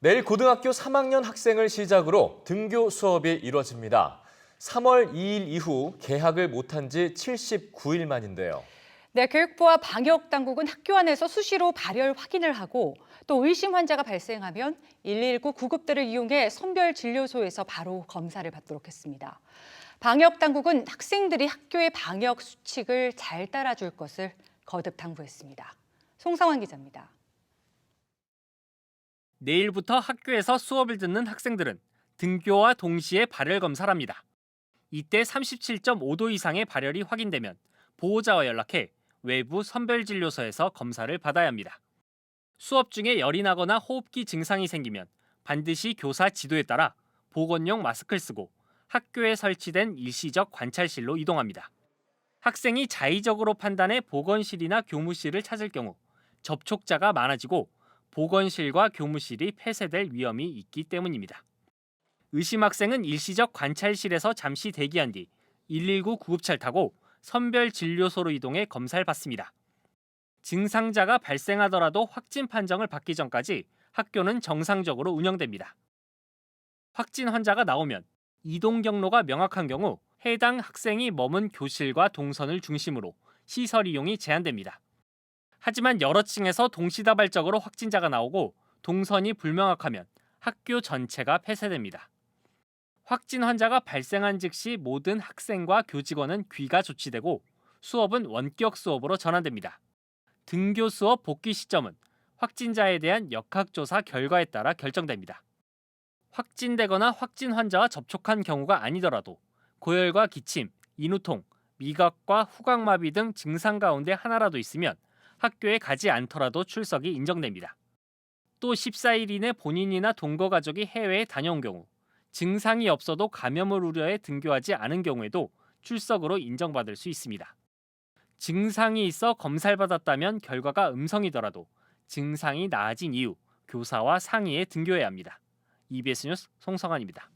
내일 고등학교 3학년 학생을 시작으로 등교 수업이 이뤄집니다. 3월 2일 이후 개학을 못한 지 79일 만인데요. 네, 교육부와 방역당국은 학교 안에서 수시로 발열 확인을 하고 또 의심 환자가 발생하면 119 구급대를 이용해 선별진료소에서 바로 검사를 받도록 했습니다. 방역당국은 학생들이 학교의 방역 수칙을 잘 따라줄 것을 거듭 당부했습니다. 송상환 기자입니다. 내일부터 학교에서 수업을 듣는 학생들은 등교와 동시에 발열 검사를 합니다. 이때 37.5도 이상의 발열이 확인되면 보호자와 연락해 외부 선별진료소에서 검사를 받아야 합니다. 수업 중에 열이 나거나 호흡기 증상이 생기면 반드시 교사 지도에 따라 보건용 마스크를 쓰고 학교에 설치된 일시적 관찰실로 이동합니다. 학생이 자의적으로 판단해 보건실이나 교무실을 찾을 경우 접촉자가 많아지고 보건실과 교무실이 폐쇄될 위험이 있기 때문입니다. 의심 학생은 일시적 관찰실에서 잠시 대기한 뒤 119 구급차를 타고 선별진료소로 이동해 검사를 받습니다. 증상자가 발생하더라도 확진 판정을 받기 전까지 학교는 정상적으로 운영됩니다. 확진 환자가 나오면 이동 경로가 명확한 경우 해당 학생이 머문 교실과 동선을 중심으로 시설 이용이 제한됩니다. 하지만 여러 층에서 동시다발적으로 확진자가 나오고 동선이 불명확하면 학교 전체가 폐쇄됩니다. 확진 환자가 발생한 즉시 모든 학생과 교직원은 귀가 조치되고 수업은 원격 수업으로 전환됩니다. 등교 수업 복귀 시점은 확진자에 대한 역학조사 결과에 따라 결정됩니다. 확진되거나 확진 환자와 접촉한 경우가 아니더라도 고열과 기침, 인후통, 미각과 후각마비 등 증상 가운데 하나라도 있으면 학교에 가지 않더라도 출석이 인정됩니다. 또 14일 이내 본인이나 동거 가족이 해외에 다녀온 경우, 증상이 없어도 감염을 우려해 등교하지 않은 경우에도 출석으로 인정받을 수 있습니다. 증상이 있어 검사를 받았다면 결과가 음성이더라도 증상이 나아진 이후 교사와 상의해 등교해야 합니다. EBS 뉴스 송성환입니다.